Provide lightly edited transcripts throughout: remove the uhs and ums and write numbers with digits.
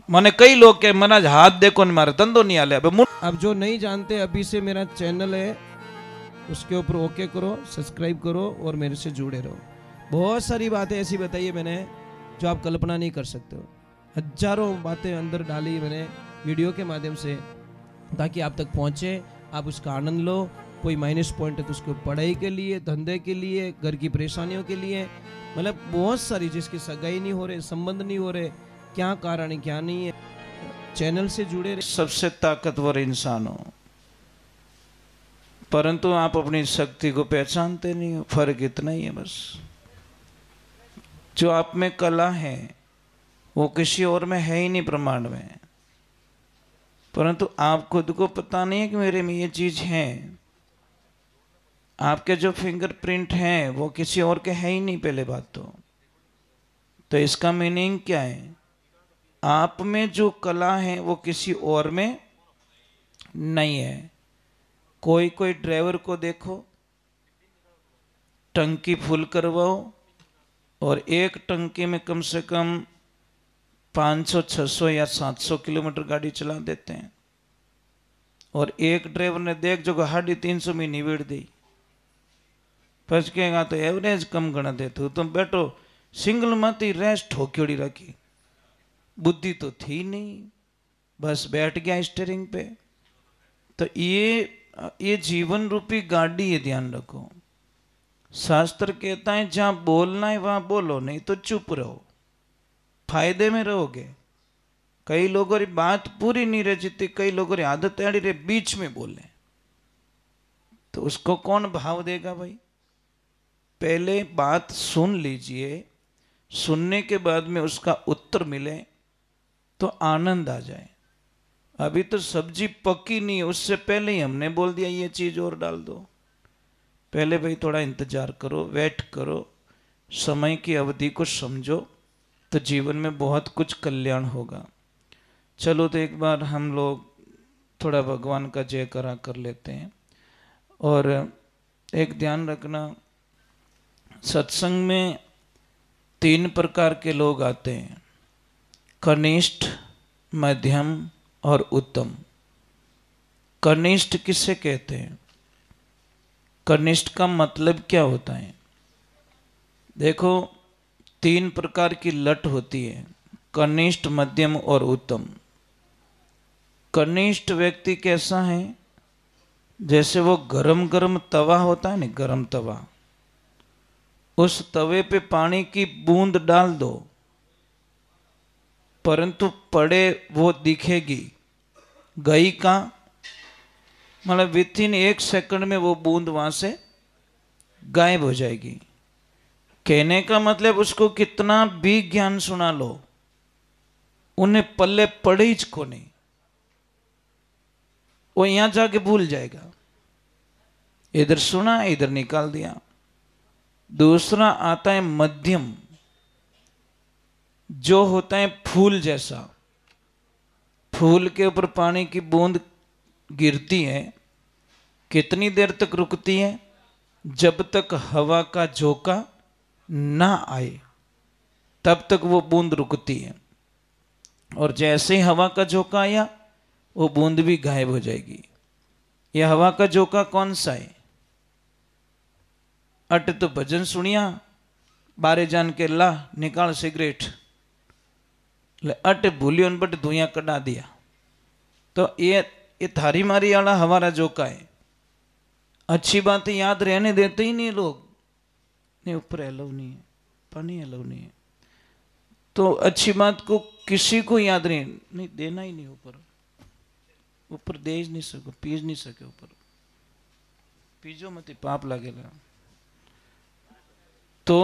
मैंने कई लोग के मना हाथ देखो नहीं मारे धंधो नहीं आले। अब जो नहीं जानते अभी से मेरा चैनल है उसके ऊपर ओके करो, सब्सक्राइब करो और मेरे से जुड़े रहो। बहुत सारी बातें ऐसी बताई है मैंने जो आप कल्पना नहीं कर सकते हो। हजारों बातें अंदर डाली मैंने वीडियो के माध्यम से ताकि आप तक पहुंचे, आप उसका आनंद लो। कोई माइनस पॉइंट है तो उसको पढ़ाई के लिए, धंधे के लिए, घर की परेशानियों के लिए, मतलब बहुत सारी जिसकी सगाई नहीं हो रहे, संबंध नहीं हो रहे, क्या कारण है क्या नहीं है, चैनल से जुड़े रहे। सबसे ताकतवर इंसान हो, परंतु आप अपनी शक्ति को पहचानते नहीं हो। फर्क इतना ही है बस। जो आप में कला है वो किसी और में है ही नहीं ब्रह्मांड में, परंतु आप खुद को पता नहीं है कि मेरे में ये चीज है। आपके जो फिंगरप्रिंट हैं वो किसी और के है ही नहीं। पहले बात तो इसका मीनिंग क्या है? आप में जो कला है वो किसी और में नहीं है। कोई ड्राइवर को देखो, टंकी फुल करवाओ और एक टंकी में कम से कम 500, 600 या 700 किलोमीटर गाड़ी चला देते हैं। और एक ड्राइवर ने देख जो 350 में निवेड़ दी, पचकेगा तो एवरेज कम गणा दे। तू तुम बैठो सिंगल मत ही रेस्ट ठोक्योड़ी रखी, बुद्धि तो थी नहीं, बस बैठ गया स्टीयरिंग पे। तो ये जीवन रूपी गाड़ी है, ध्यान रखो। शास्त्र कहता है जहां बोलना है वहां बोलो, नहीं तो चुप रहो, फायदे में रहोगे। कई लोगों की बात पूरी नहीं रही, कई लोगों की आदत ऐड़ी रहे बीच में बोले, तो उसको कौन भाव देगा भाई? पहले बात सुन लीजिए, सुनने के बाद में उसका उत्तर मिले तो आनंद आ जाए। अभी तो सब्जी पकी नहीं है, उससे पहले ही हमने बोल दिया ये चीज और डाल दो। पहले भाई थोड़ा इंतजार करो, वेट करो, समय की अवधि को समझो, तो जीवन में बहुत कुछ कल्याण होगा। चलो तो एक बार हम लोग थोड़ा भगवान का जयकारा कर लेते हैं। और एक ध्यान रखना, सत्संग में 3 प्रकार के लोग आते हैं, कनिष्ठ, मध्यम और उत्तम। कनिष्ठ किसे कहते हैं? कनिष्ठ का मतलब क्या होता है? देखो 3 प्रकार की लट होती है, कनिष्ठ, मध्यम और उत्तम। कनिष्ठ व्यक्ति कैसा है? जैसे वो गरम गरम तवा होता है ना, गरम तवा, उस तवे पे पानी की बूंद डाल दो, परंतु पड़े वो दिखेगी, गई कहां? मतलब विथिन 1 सेकंड में वो बूंद वहां से गायब हो जाएगी। कहने का मतलब उसको कितना भी ज्ञान सुना लो, उन्हें पल्ले पड़े ही को नहीं, वो यहां जाके भूल जाएगा। इधर सुना, इधर निकाल दिया। दूसरा आता है मध्यम, जो होता है फूल जैसा। फूल के ऊपर पानी की बूंद गिरती है, कितनी देर तक रुकती है? जब तक हवा का झोंका ना आए तब तक वो बूंद रुकती है, और जैसे ही हवा का झोंका आया वो बूंद भी गायब हो जाएगी। यह हवा का झोंका कौन सा है? अट तो भजन सुनिया, बारे जान के ला निकाल सिगरेट, अट भूलियो बट धुइया कटा दिया। तो ये थारी मारी वाला हमारा झोंका है। अच्छी बातें याद रहने देते ही नहीं लोग, नहीं ऊपर अलाउ नहीं है, पानी अलाउ नहीं है, तो अच्छी बात को किसी को याद नहीं देना ही नहीं। ऊपर दे ही नहीं सको, पीज नहीं सके, ऊपर पीजो मत, पाप लगेगा। तो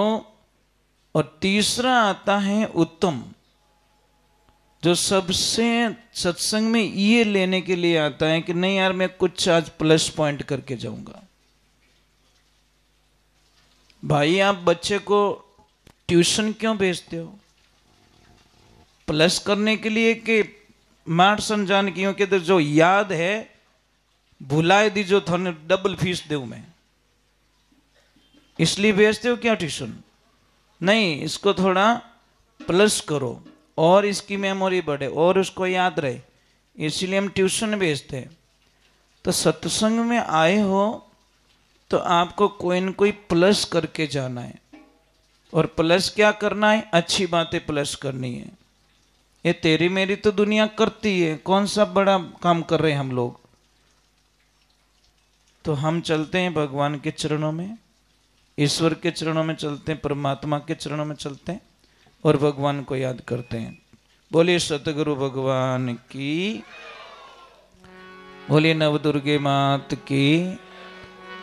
और तीसरा आता है उत्तम, जो सबसे सत्संग में ये लेने के लिए आता है कि नहीं यार मैं कुछ आज प्लस पॉइंट करके जाऊंगा। भाई आप बच्चे को ट्यूशन क्यों भेजते हो? प्लस करने के लिए कि मार समझाने की? क्योंकि तो जो याद है भुलाए दी, जो थाने डबल फीस दूं मैं, इसलिए भेजते हो क्या ट्यूशन? नहीं, इसको थोड़ा प्लस करो। और इसकी मेमोरी बढ़े और उसको याद रहे, इसलिए हम ट्यूशन भेजते हैं। तो सत्संग में आए हो तो आपको कोई न कोई प्लस करके जाना है। और प्लस क्या करना है? अच्छी बातें प्लस करनी है। ये तेरी मेरी तो दुनिया करती है, कौन सा बड़ा काम कर रहे हैं हम लोग। तो हम चलते हैं भगवान के चरणों में, ईश्वर के चरणों में चलते हैं, परमात्मा के चरणों में चलते हैं और भगवान को याद करते हैं। बोलिए सतगुरु भगवान की, बोलिए नवदुर्गे मात की,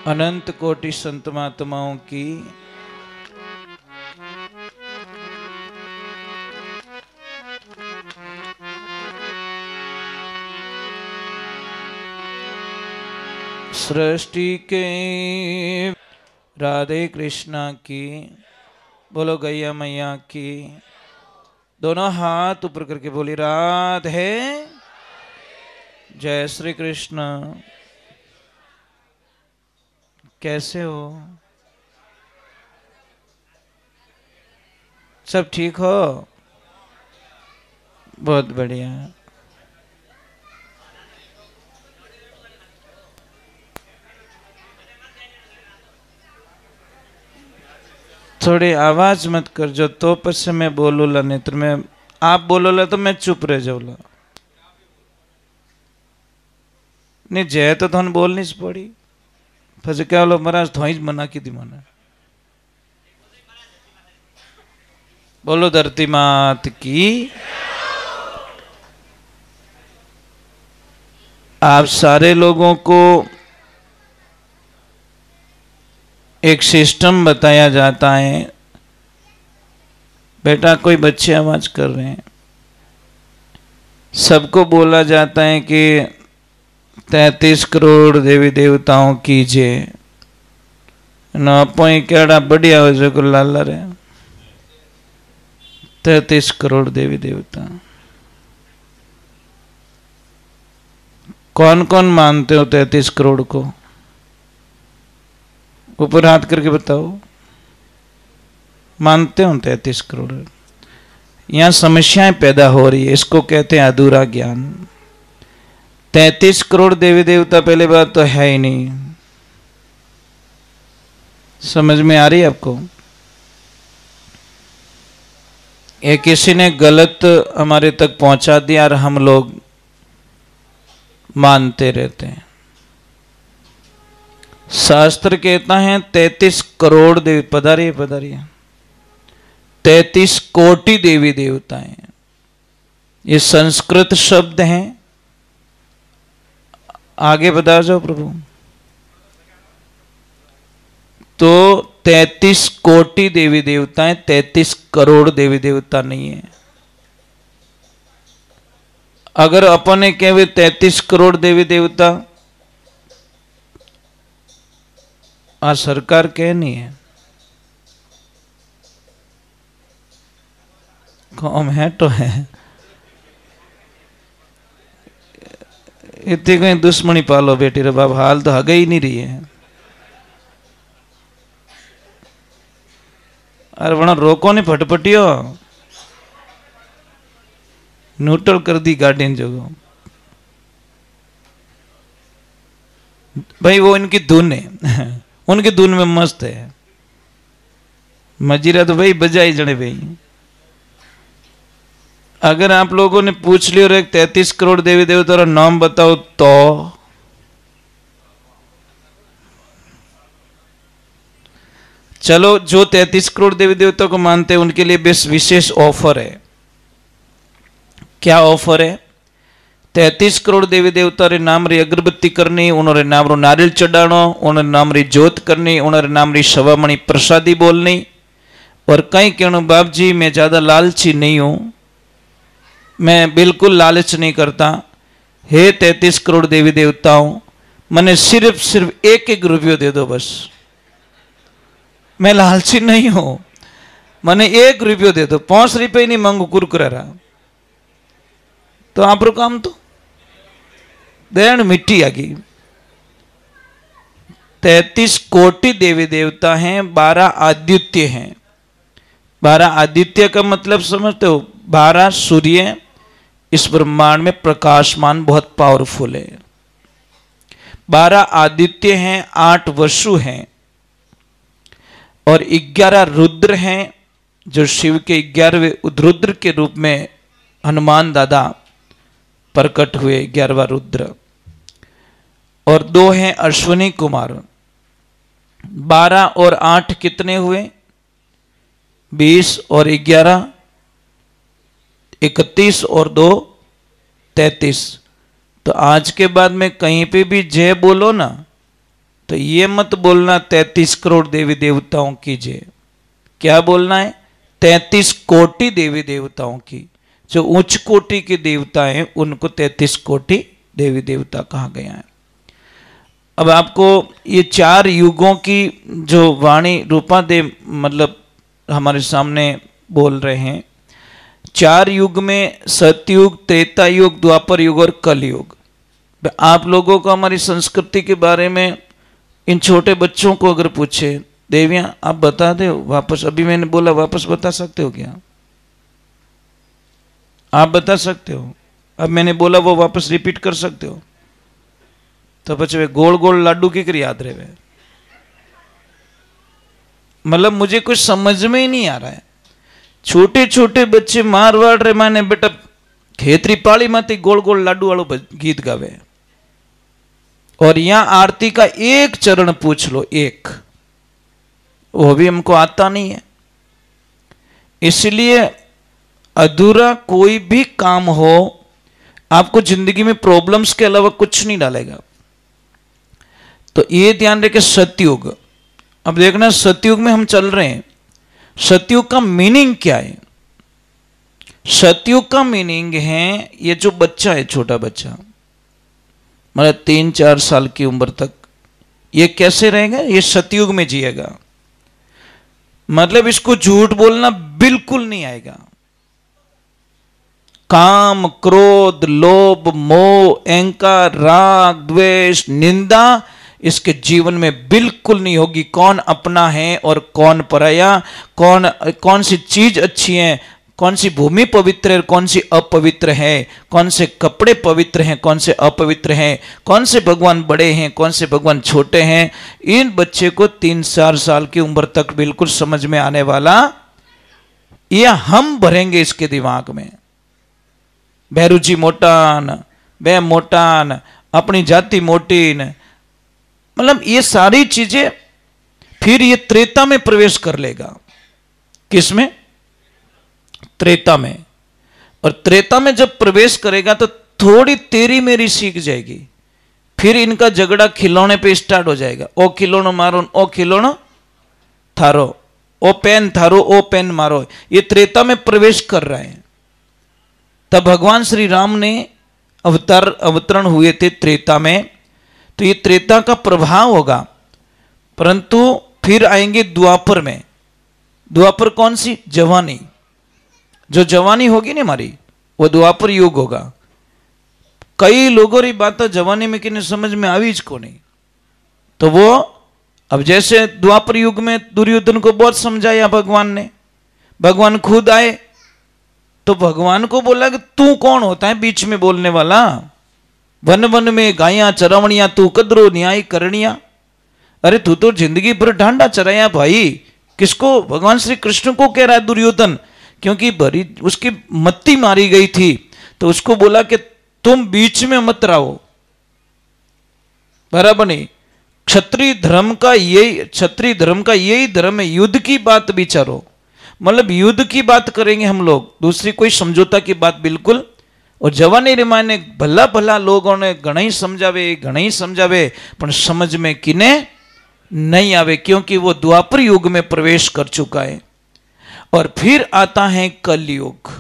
अनंत कोटि संत महात्माओं की। सृष्टि के राधे कृष्णा की, बोलो गैया मैया की। दोनों हाथ ऊपर करके बोली राधे, जय श्री कृष्ण। कैसे हो? सब ठीक हो? बहुत बढ़िया। थोड़ी आवाज मत कर जो, तो पसे मैं बोलूला, नहीं तो मैं आप बोलोला तो मैं चुप रह जाऊला। नहीं जय तो थोन बोलनी ज पड़ी, फिर क्या बोलो महाराज थोड़ी मना की थी मना। बोलो धरती मात की। आप सारे लोगों को एक सिस्टम बताया जाता है। बेटा कोई बच्चे आवाज कर रहे हैं, सबको बोला जाता है कि 33 करोड़ देवी देवताओं की जय। न केड़ा बढ़िया हो जो को लाला रहे 33 करोड़ देवी देवता। कौन कौन मानते हो 33 करोड़ को? ऊपर हाथ करके बताओ, मानते हो 33 करोड़? यहां समस्याएं पैदा हो रही है, इसको कहते हैं अधूरा ज्ञान। 33 करोड़ देवी देवता पहले बात तो है ही नहीं। समझ में आ रही है आपको? ये किसी ने गलत हमारे तक पहुंचा दिया और हम लोग मानते रहते हैं। शास्त्र कहता है 33 करोड़ देवी, पधारिए पधारिए, 33 कोटि देवी देवता हैं। ये संस्कृत शब्द हैं। आगे बता जाओ प्रभु। तो 33 कोटि देवी देवता हैं, 33 करोड़ देवी देवता नहीं है। अगर अपने कहे 33 करोड़ देवी देवता, आ सरकार कह नहीं है, कौम है तो है, इतनी कोई दुश्मनी पालो बेटी रे बाप, हाल तो हगे ही नहीं रही है। अरे बना रोको नहीं फटपटियो, न्यूट्रल कर दी गाड़ी जो। भाई वो इनकी धुन है, उनकी धुन में मस्त है। मजीरा तो भाई बजा ही जड़े भाई। अगर आप लोगों ने पूछ लियो रे 33 करोड़ देवी देवता का नाम बताओ तो चलो, जो 33 करोड़ देवी देवता को मानते हैं उनके लिए विशेष ऑफर है। क्या ऑफर है? 33 करोड़ देवी देवता रे नाम री अगरबत्ती करनी, उन्होंने नाम रो नारियल चढ़ानो, उन्होंने नाम री जोत करनी, उन्होंने नाम री सवामणी प्रसादी बोलनी। और कहीं कहना बाप जी मैं ज्यादा लालची नहीं हूं, मैं बिल्कुल लालच नहीं करता। हे 33 करोड़ देवी देवताओं, मैंने सिर्फ एक रुपये दे दो बस, मैं लालची नहीं हूं, मैंने 1 रुपये दे दो, 5 रुपये नहीं मांगू कुरकुरा रहा तो आप रो काम तो देन मिट्टी आ गई। 33 कोटि देवी देवता हैं, 12 आदित्य हैं। 12 आदित्य का मतलब समझते हो? 12 सूर्य इस ब्रह्मांड में प्रकाशमान बहुत पावरफुल है। 12 आदित्य हैं, 8 वसु हैं और 11 रुद्र हैं, जो शिव के 11वें रुद्र के रूप में हनुमान दादा प्रकट हुए, 11वां रुद्र। और 2 हैं अश्विनी कुमार। 12 और 8 कितने हुए? 20 और 11 31 और 2 33। तो आज के बाद में कहीं पे भी जय बोलो ना, तो ये मत बोलना 33 करोड़ देवी देवताओं की जय। क्या बोलना है? 33 कोटि देवी देवताओं की। जो उच्च कोटि के देवता हैं उनको 33 कोटि देवी देवता कहा गया है। अब आपको ये 4 युगों की जो वाणी रूपा देव मतलब हमारे सामने बोल रहे हैं। 4 युग में सतयुग, त्रेता युग, द्वापर युग और कलयुग। आप लोगों को हमारी संस्कृति के बारे में इन छोटे बच्चों को अगर पूछे, देवियां आप बता दो वापस, अभी मैंने बोला वापस बता सकते हो क्या? आप बता सकते हो? अब मैंने बोला वो वापस रिपीट कर सकते हो? तो बच्चे गोल गोल लाडू की कर याद रहे। मतलब मुझे कुछ समझ में ही नहीं आ रहा है। छोटे छोटे बच्चे मारवाड़ रे माने बेटा खेतरी पाली माती गोल गोल लाडू वालों गीत गावे। और यहां आरती का एक चरण पूछ लो, एक, वो भी हमको आता नहीं है। इसलिए अधूरा कोई भी काम हो आपको जिंदगी में प्रॉब्लम्स के अलावा कुछ नहीं डालेगा। तो ये ध्यान रखे सतयुग। अब देखना सतयुग में हम चल रहे हैं। सतयुग का मीनिंग क्या है? सतयुग का मीनिंग है ये जो बच्चा है, छोटा बच्चा मतलब 3-4 साल की उम्र तक, ये कैसे रहेगा? ये सतयुग में जिएगा। मतलब इसको झूठ बोलना बिल्कुल नहीं आएगा। काम, क्रोध, लोभ, मोह, अहंकार, राग, द्वेष, निंदा इसके जीवन में बिल्कुल नहीं होगी। कौन अपना है और कौन पराया, कौन सी चीज अच्छी है, कौन सी भूमि पवित्र है, कौन सी अपवित्र है, कौन से कपड़े पवित्र हैं, कौन से अपवित्र हैं, कौन से भगवान बड़े हैं, कौन से भगवान छोटे हैं, इन बच्चे को 3-4 साल की उम्र तक बिल्कुल समझ में आने वाला, यह हम भरेंगे इसके दिमाग में। भैरूजी मोटान, बे मोटान, अपनी जाति मोटीन, मतलब ये सारी चीजें फिर ये त्रेता में प्रवेश कर लेगा। किसमें? त्रेता में। और त्रेता में जब प्रवेश करेगा तो थोड़ी तेरी मेरी सीख जाएगी। फिर इनका झगड़ा खिलौने पे स्टार्ट हो जाएगा। ओ खिलौनो मारो, ओ खिलौनो थारो, ओ पेन थारो, ओ पेन मारो। ये त्रेता में प्रवेश कर रहे हैं। तब भगवान श्री राम ने अवतरण हुए थे त्रेता में, तो ये त्रेता का प्रभाव होगा। परंतु फिर आएंगे द्वापर में। द्वापर कौन सी? जवानी। जो जवानी होगी ना हमारी, वो द्वापर युग होगा। कई लोगों की बात जवानी में किन्हें समझ में आवी को नहीं। तो वो अब जैसे द्वापर युग में दुर्योधन को बहुत समझाया भगवान ने, भगवान खुद आए तो भगवान को बोला कि तू कौन होता है बीच में बोलने वाला? वन वन में गायां चरावणिया, तू कदरो न्याय करनिया। अरे तू तो जिंदगी भर ढांडा चराया भाई। किसको? भगवान श्री कृष्ण को कह रहा है दुर्योधन, क्योंकि भरी उसकी मत्ती मारी गई थी। तो उसको बोला कि तुम बीच में मत रहो, बराबर नहीं। क्षत्रिय धर्म का यही धर्म है, युद्ध की बात विचारो। मतलब युद्ध की बात करेंगे हम लोग, दूसरी कोई समझौता की बात बिल्कुल। और जवानी रे माने भला भला लोगों ने घना ही समझावे पर समझ में किने नहीं आवे, क्योंकि वो द्वापर युग में प्रवेश कर चुका है। और फिर आता है कलयुग,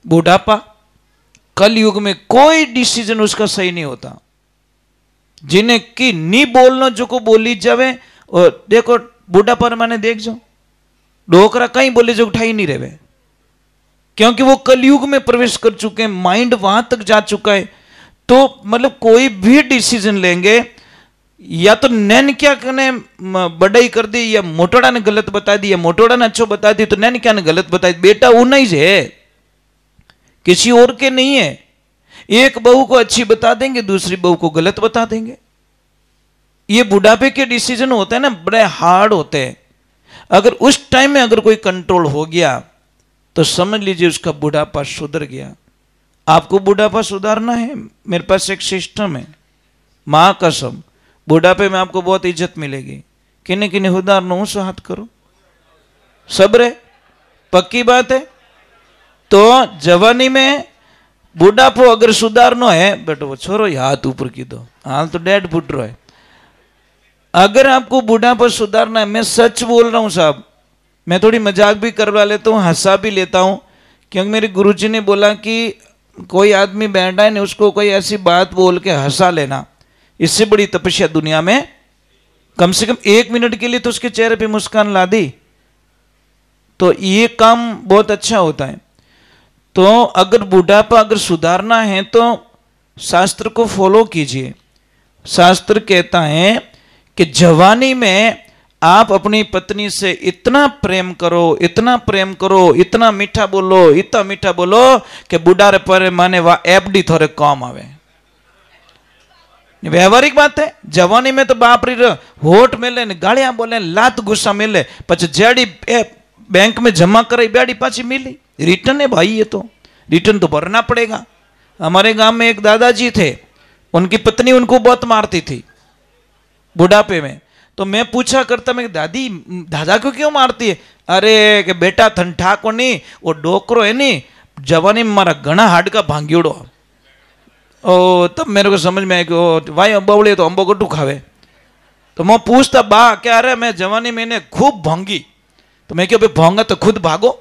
बुढ़ापा। कलयुग में कोई डिसीजन उसका सही नहीं होता। जिन्हें की नहीं बोलना जो को बोली जावे। और देखो बुढ़ापा माने देख जाओ, डोकरा कहीं बोले जो उठाई नहीं रहे, क्योंकि वो कलयुग में प्रवेश कर चुके हैं। माइंड वहां तक जा चुका है। तो मतलब कोई भी डिसीजन लेंगे, या तो नैन क्या कने बड़ाई कर दी, या मोटोड़ा ने गलत बता दी, या मोटोड़ा ने अच्छो बता दी, तो नैन क्या ने गलत बताई। बेटा उन्हीं ही है, किसी और के नहीं है। एक बहू को अच्छी बता देंगे, दूसरी बहू को गलत बता देंगे। ये बुढ़ापे के डिसीजन होते हैं ना, बड़े हार्ड होते हैं। अगर उस टाइम में अगर कोई कंट्रोल हो गया तो समझ लीजिए उसका बुढ़ापा सुधर गया। आपको बुढ़ापा सुधारना है, मेरे पास एक सिस्टम है, मां कसम, बुढ़ापे में आपको बहुत इज्जत मिलेगी। किन्ने किन्ने उदाहरण उस हाथ करो, सब्र है, पक्की बात है। तो जवानी में बुढ़ापो अगर सुधारनो है बेटो, वो छोरो हाथ ऊपर की दो, हाल तो डेढ़ फुट रहा है। अगर आपको बुढ़ापा सुधारना है, मैं सच बोल रहा हूं साहब, मैं थोड़ी मजाक भी करवा लेता हूं, हंसा भी लेता हूं, क्योंकि मेरे गुरुजी ने बोला कि कोई आदमी बैठा है नहीं, उसको कोई ऐसी बात बोल के हंसा लेना, इससे बड़ी तपस्या दुनिया में कम से कम 1 मिनट के लिए तो उसके चेहरे पे मुस्कान ला दी, तो ये काम बहुत अच्छा होता है। तो अगर बुढ़ापा अगर सुधारना है तो शास्त्र को फॉलो कीजिए। शास्त्र कहता है कि जवानी में आप अपनी पत्नी से इतना प्रेम करो, इतना प्रेम करो, इतना मीठा बोलो, इतना मीठा बोलो कि बुढ़ारे पर माने वा एफडी थोड़े कम आवे। व्यवहारिक बात है। जवानी में तो बाप रे होठ मिले, गालियां बोले, लात गुस्सा मिले, पछ जेडी बैंक में जमा कराई बेड़ी पाची मिली, रिटर्न है भाई, ये तो रिटर्न तो भरना पड़ेगा। हमारे गांव में एक दादाजी थे, उनकी पत्नी उनको बहुत मारती थी बुढ़ापे में। तो मैं पूछा करता, मैं दादी दादा को क्यों मारती है? अरे कि बेटा ठंडा को नहीं, वो डोकरो है नहीं, जवानी में मारा घना हाडका भांग्योड़ो। ओ तब मेरे को समझ में आया कि भाई अम्बवड़े तो अम्बो गट्टू खावे। तो मैं पूछता बा क्या रहे, मैं जवानी में इन्हें खूब भांगी। तो मैं क्यों भाई भांगा तो खुद भागो,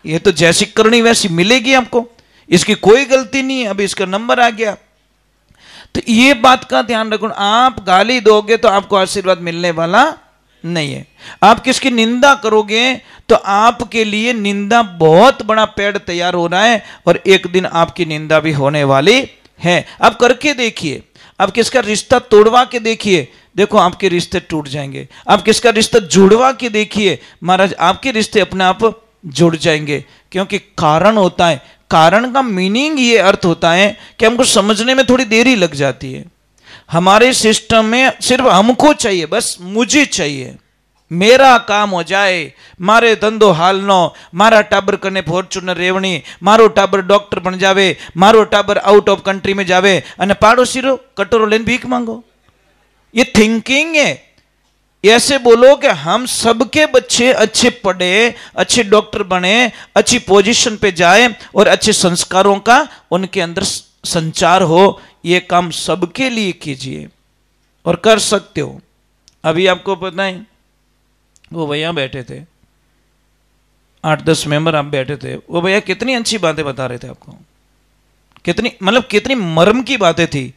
ये तो जैसी करनी वैसी मिलेगी आपको, इसकी कोई गलती नहीं है, अभी इसका नंबर आ गया। तो ये बात का ध्यान रखो, आप गाली दोगे तो आपको आशीर्वाद मिलने वाला नहीं है। आप किसकी निंदा करोगे तो आपके लिए निंदा बहुत बड़ा पेड़ तैयार हो रहा है, और एक दिन आपकी निंदा भी होने वाली है। आप करके देखिए, आप किसका रिश्ता तोड़वा के देखिए, देखो आपके रिश्ते टूट जाएंगे। आप किसका रिश्ता जुड़वा के देखिए, महाराज आपके रिश्ते अपने आप जुड़ जाएंगे। क्योंकि कारण होता है, कारण का मीनिंग ये अर्थ होता है कि हमको समझने में थोड़ी देरी लग जाती है। हमारे सिस्टम में सिर्फ हमको चाहिए, बस मुझे चाहिए, मेरा काम हो जाए, मारे धंधो हाल नो, मारा टाबर कने फॉर्च्यूनर रेवणी, मारो टाबर डॉक्टर बन जावे, मारो टाबर आउट ऑफ कंट्री में जावे, अने पाड़ोसी रो कटोरो लेन भीख मांगो। ये थिंकिंग है। ऐसे बोलो कि हम सबके बच्चे अच्छे पढ़े, अच्छे डॉक्टर बने, अच्छी पोजीशन पे जाए, और अच्छे संस्कारों का उनके अंदर संचार हो। ये काम सबके लिए कीजिए और कर सकते हो। अभी आपको पता है, वो भैया बैठे थे, 8-10 मेंबर आप बैठे थे, वो भैया कितनी अच्छी बातें बता रहे थे आपको, कितनी मतलब कितनी मर्म की बातें थी।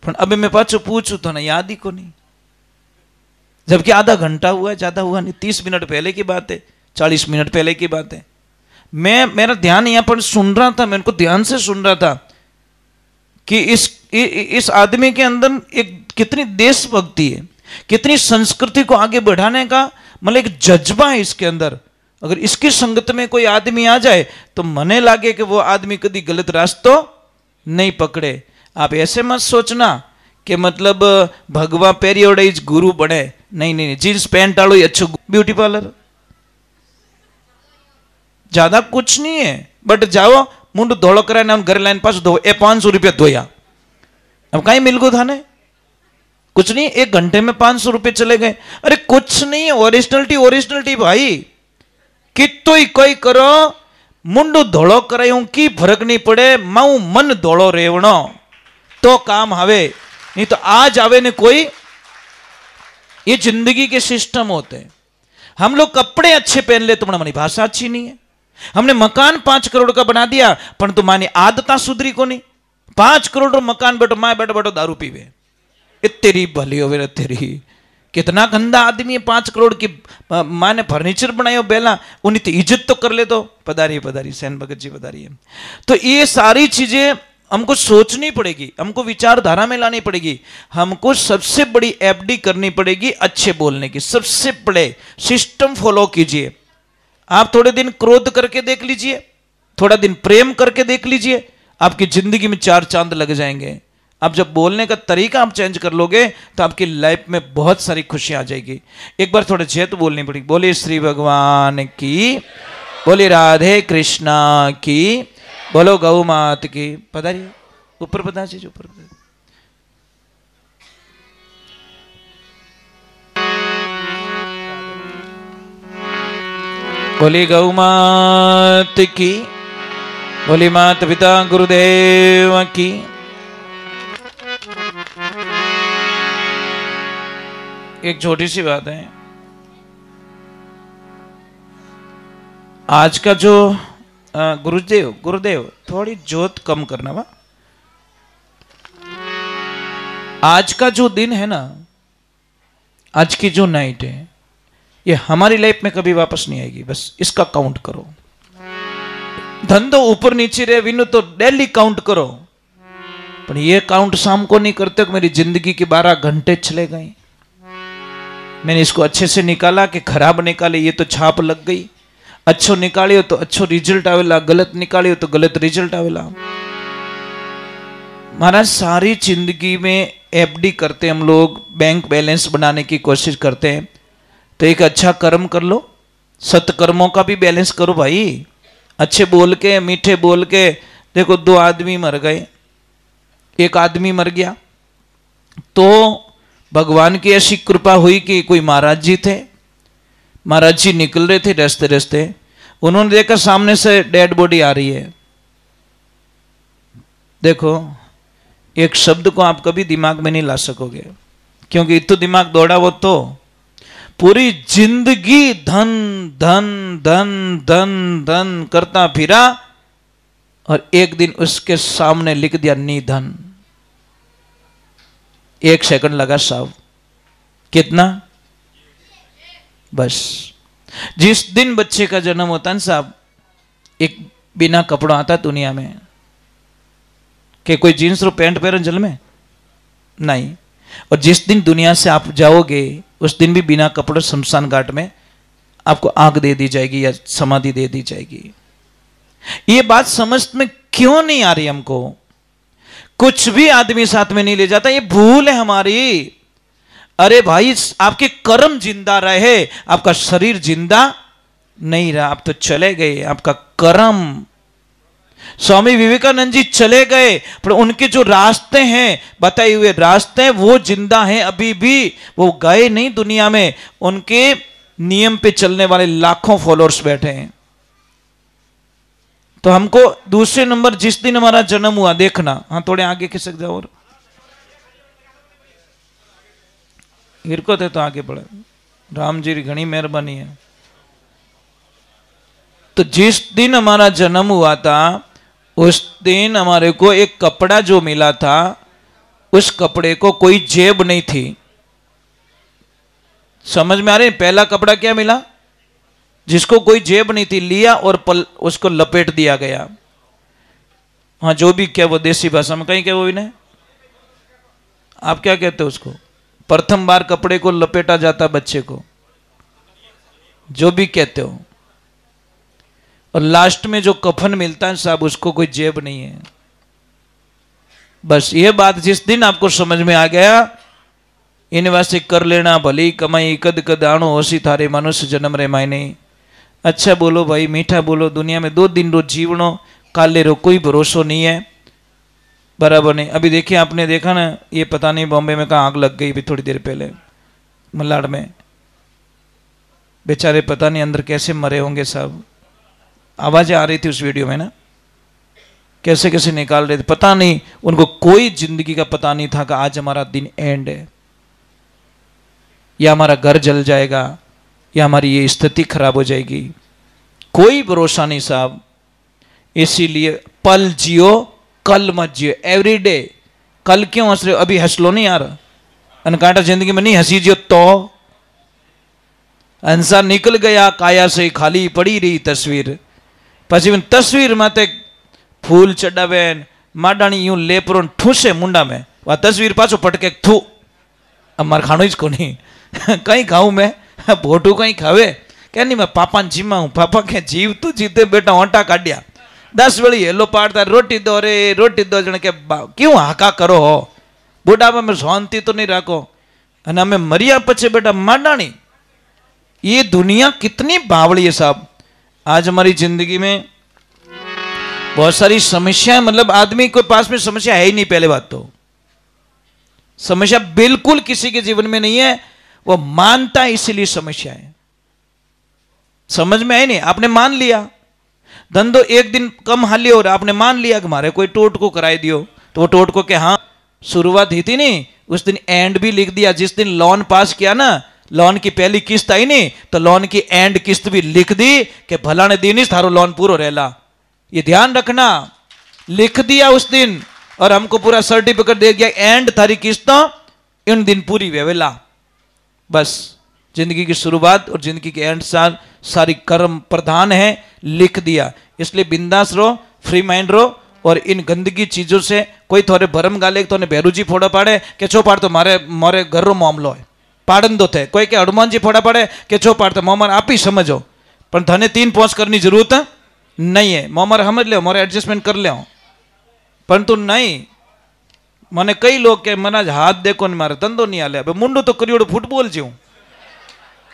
पर अभी मैं पाछो पूछू तो ना याद ही को नहीं, जबकि आधा घंटा हुआ है, ज्यादा हुआ नहीं, 30 मिनट पहले की बात है, 40 मिनट पहले की बात है। मेरा ध्यान यहां पर सुन रहा था, मैं उनको ध्यान से सुन रहा था कि इस आदमी के अंदर एक कितनी देशभक्ति है, कितनी संस्कृति को आगे बढ़ाने का मतलब एक जज्बा है इसके अंदर। अगर इसकी संगत में कोई आदमी आ जाए तो मने लागे कि वो आदमी कभी गलत रास्ता नहीं पकड़े। आप ऐसे मत सोचना कि मतलब भगवा पेरियोड गुरु बने, नहीं नहीं, जींस पैंट आलो अच्छो ब्यूटी पार्लर, ज्यादा कुछ नहीं है। बट जाओ मुंड धोलो कराने घर लाइन पास धो, 500 रुपया धोया, अब कहीं मिल गो था ने कुछ नहीं, 1 घंटे में 500 रुपये चले गए। अरे कुछ नहीं, ओरिजिनलिटी ओरिजिनलिटी भाई, कितो ही कोई करो, मुंडू धोलो करायूं की फर्क नहीं पड़े, माऊ मन धोलो रेवणो तो काम आवे, नहीं तो आज आवे ने कोई। ये जिंदगी के सिस्टम होते हैं। हम लोग कपड़े अच्छे पहन ले तो हमारी भाषा अच्छी नहीं है। हमने मकान 5 करोड़ का बना दिया, पर तुम्हारी आदता सुधरी को नहीं। 5 करोड़ मकान बैठो, माए बैठो बैठो दारू पीवे, तेरी भली हो तेरी। कितना गंदा आदमी है, 5 करोड़ की माँ ने फर्नीचर बनायो बेला, उन्हें तो इज्जत तो कर ले, तो पधारी पधारी सैन भगत जी पधारी है। तो ये सारी चीजें हमको सोचनी पड़ेगी, हमको विचारधारा में लानी पड़ेगी। हमको सबसे बड़ी एफडी करनी पड़ेगी अच्छे बोलने की। सबसे बड़े सिस्टम फॉलो कीजिए। आप थोड़े दिन क्रोध करके देख लीजिए, थोड़ा दिन प्रेम करके देख लीजिए, आपकी जिंदगी में 4 चांद लग जाएंगे। आप जब बोलने का तरीका आप चेंज कर लोगे तो आपकी लाइफ में बहुत सारी खुशियां आ जाएगी। एक बार थोड़ा जय तो बोलनी पड़ेगी। बोलिए श्री भगवान की, बोलिए राधे कृष्णा की, बोलो गौ मात की। पधारिए ऊपर, पधारिए ऊपर। बोली गौ मात की, बोली माता पिता गुरुदेव की। एक छोटी सी बात है, आज का जो गुरुदेव थोड़ी जोत कम करना वा। आज का जो दिन है ना, आज की जो नाइट है, ये हमारी लाइफ में कभी वापस नहीं आएगी। बस इसका काउंट करो। धंधो ऊपर नीचे रहे विनु तो डेली काउंट करो, पर ये काउंट शाम को नहीं करते कि मेरी जिंदगी के 12 घंटे चले गए। मैंने इसको अच्छे से निकाला कि खराब निकाले, ये तो छाप लग गई। अच्छो निकालियो तो अच्छो रिजल्ट आवेला, गलत निकालियो तो गलत रिजल्ट आवेला। महाराज सारी जिंदगी में एफडी करते हम लोग, बैंक बैलेंस बनाने की कोशिश करते हैं। तो एक अच्छा कर्म कर लो, सत्कर्मों का भी बैलेंस करो भाई। अच्छे बोल के, मीठे बोल के। देखो 2 आदमी मर गए, एक आदमी मर गया तो भगवान की ऐसी कृपा हुई कि कोई महाराज जी थे। महाराज जी निकल रहे थे रास्ते रास्ते, उन्होंने देखा सामने से डेड बॉडी आ रही है। देखो एक शब्द को आप कभी दिमाग में नहीं ला सकोगे, क्योंकि इतना दिमाग दौड़ा वो तो पूरी जिंदगी धन धन धन धन धन करता फिरा और एक दिन उसके सामने लिख दिया निधन। 1 सेकंड लगा साहब, कितना? बस जिस दिन बच्चे का जन्म होता है साहब, एक बिना कपड़ा आता दुनिया में कि कोई जींस और पैंट पहन जल में नहीं। और जिस दिन दुनिया से आप जाओगे उस दिन भी बिना कपड़े शमशान घाट में आपको आग दे दी जाएगी या समाधि दे दी जाएगी। ये बात समझ में क्यों नहीं आ रही हमको? कुछ भी आदमी साथ में नहीं ले जाता, ये भूल है हमारी। अरे भाई आपके कर्म जिंदा रहे, आपका शरीर जिंदा नहीं रहा, आप तो चले गए, आपका कर्म। स्वामी विवेकानंद जी चले गए, पर उनके जो रास्ते हैं, बताए हुए रास्ते हैं, वो जिंदा हैं अभी भी। वो गए नहीं दुनिया में, उनके नियम पे चलने वाले लाखों फॉलोअर्स बैठे हैं। तो हमको दूसरे नंबर जिस दिन हमारा जन्म हुआ, देखना, हाँ थोड़े आगे खिसक जाओ और हिरको थे तो आगे बढ़े। राम जी की घनी मेहरबानी है। तो जिस दिन हमारा जन्म हुआ था उस दिन हमारे को एक कपड़ा जो मिला था, उस कपड़े को कोई जेब नहीं थी। समझ में आ रही? पहला कपड़ा क्या मिला? जिसको कोई जेब नहीं थी, लिया और उसको लपेट दिया गया। हाँ जो भी क्या, वो देसी भाषा में कहीं क्या वो इन्हें, आप क्या कहते हो उसको? प्रथम बार कपड़े को लपेटा जाता बच्चे को, जो भी कहते हो। और लास्ट में जो कफन मिलता है साहब, उसको कोई जेब नहीं है। बस ये बात जिस दिन आपको समझ में आ गया, इन वास्ते कर लेना भली कमाई, कद कद आणो होसी थारे मनुष्य जन्म रे मायने। अच्छा बोलो भाई, मीठा बोलो। दुनिया में 2 दिन रोज जीवनो, काले रो कोई भरोसा नहीं है, बराबर नहीं। अभी देखिए, आपने देखा ना, ये पता नहीं बॉम्बे में कहाँ आग लग गई भी थोड़ी देर पहले, मलाड में। बेचारे पता नहीं अंदर कैसे मरे होंगे साहब। आवाजें आ रही थी उस वीडियो में ना, कैसे कैसे निकाल रहे थे, पता नहीं उनको कोई जिंदगी का पता नहीं था कि आज हमारा दिन एंड है, या हमारा घर जल जाएगा, या हमारी ये स्थिति खराब हो जाएगी। कोई भरोसा नहीं साहब। इसीलिए पल जियो, कल मत जियो। Every day. कल क्यों हंस रहे हो? अभी हंस लो नहीं यार, अनकांटा जिंदगी में नहीं हंसी जियो तो। हंसा निकल गया काया से, खाली पड़ी रही तस्वीर। પછી તસવીર માથે ફૂલ ચડાવે, माडाणी यूं लेपरो ठूसे मुंडा में वह तस्वीर पाछो पटके थू अब मार खाणो ज कोनी कहीं खाऊं मैं भोटू कहीं खावे क्या नहीं मैं पापा ने जीमा हूँ पापा के जीव तू जीते बेटा ओंटा काटिया 10 वेली हेलो पाड़ता रोटी दो रे रोटी दो जन के क्यों हाका करो हो बुढ़ापा में शांति तो नहीं रखो अने हमें मरिया पछे बेटा माडाणी ये दुनिया कितनी बावड़ी है साहब। आज हमारी जिंदगी में बहुत सारी समस्याएं मतलब आदमी के पास में समस्या है ही नहीं। पहले बात तो समस्या बिल्कुल किसी के जीवन में नहीं है, वो मानता है इसीलिए समस्या है। समझ में आई नहीं, आपने मान लिया धंधो एक दिन कम हाली और आपने मान लिया कि हमारे कोई टोट को कराई दियो तो वो टोट को के हाँ शुरुआत ही थी नहीं उस दिन एंड भी लिख दिया। जिस दिन लोन पास किया ना लोन की पहली किस्त आई नहीं तो लोन की एंड किस्त भी लिख दी कि भला ने दिन थारो लोन पूरा रहला। ये ध्यान रखना, लिख दिया उस दिन और हमको पूरा सर्टिफिकेट दे दिया एंड थारी किस्तों इन दिन पूरी वेवेला। बस जिंदगी की शुरुआत और जिंदगी के एंड सारी कर्म प्रधान है, लिख दिया। इसलिए बिंदास रहो, फ्री माइंड रहो और इन गंदगी चीजों से कोई थोड़े भरम गाले तो बेरूजी फोड़ा पाड़े के छो पाड़ तो मारे घर रो मामलो है पाड़न दो थे कोई के हनुमान जी फोड़ा पड़े के छो पाड़ तो मोमर आप ही समझो पर थने 3 पोस्ट करनी जरूरत नहीं है। मोमर समझ लो मोरे एडजस्टमेंट कर ले परंतु नहीं मैंने कई लोग के मना हाथ देखो नहीं मारे धंधो नहीं आले मुंडो तो करियोड़ो फुटबॉल जीव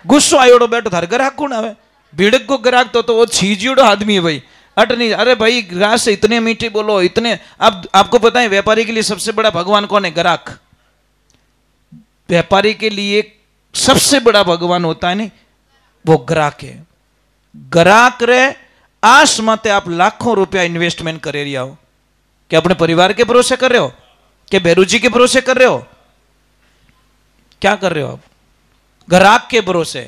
गुस्सो आयोड़ो बैठो थारे ग्राहक कौन आवे भीड़क को ग्राहक तो वो छीजियोड़ो आदमी है भाई अट नहीं। अरे भाई ग्राहक से इतने मीठे बोलो इतने। अब आपको पता है व्यापारी के लिए सबसे बड़ा भगवान कौन है? ग्राहक। व्यापारी के लिए सबसे बड़ा भगवान होता है नहीं वो ग्राहक है। ग्राहक रे आस मते आप लाखों रुपया इन्वेस्टमेंट कर रहे हो क्या अपने परिवार के भरोसे कर रहे हो क्या बेरूजी के भरोसे कर रहे हो? क्या कर रहे हो आप? ग्राहक के भरोसे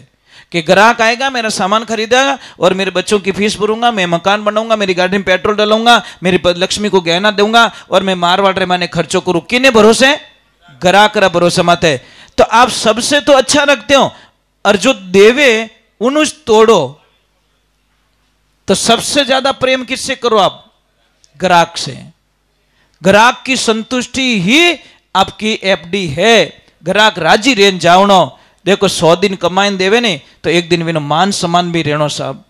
कि ग्राहक आएगा मेरा सामान खरीदेगा और मेरे बच्चों की फीस भरूंगा, मैं मकान बनाऊंगा, मेरी गाड़ी में पेट्रोल डालूंगा, मेरी लक्ष्मी को गहना दूंगा और मैं मारवाड़ रे माने खर्चों करूं। किने भरोसे? ग्राहक रा भरोसे मत है। तो आप सबसे तो अच्छा रखते हो और जो देवे उन तोड़ो। तो सबसे ज्यादा प्रेम किससे करो आप? ग्राहक से। ग्राहक की संतुष्टि ही आपकी एफडी है। ग्राहक राजी रेन जावनो। देखो 100 दिन कमाइन देवे ने तो एक दिन विनो मान सम्मान भी रहनो साहब।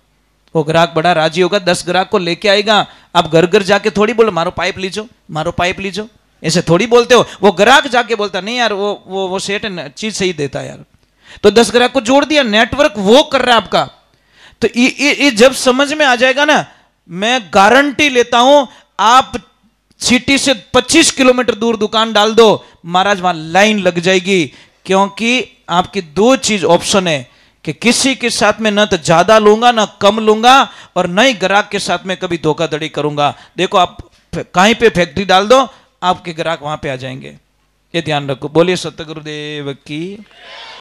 वो ग्राहक बड़ा राजी होगा, 10 ग्राहक को लेके आएगा। आप घर घर जाके थोड़ी बोलो मारो पाइप लीजो, मारो पाइप लीजो, ऐसे थोड़ी बोलते हो। वो ग्राहक जाके बोलता नहीं यार वो सेठ चीज सही देता है यार। तो 10 ग्राहक को जोड़ दिया, नेटवर्क वो कर रहा है आपका। तो ये जब समझ में आ जाएगा ना, मैं गारंटी लेता हूं आप सिटी से 25 किलोमीटर दूर दुकान डाल दो महाराज वहां लाइन लग जाएगी। क्योंकि आपकी 2 चीज ऑप्शन है कि किसी के साथ में न तो ज्यादा लूंगा ना कम लूंगा और न ही ग्राहक के साथ में कभी धोखाधड़ी करूंगा। देखो आप कहीं पे फैक्ट्री डाल दो आपके ग्राहक वहां पे आ जाएंगे। ये ध्यान रखो। बोलिए सतगुरुदेव की।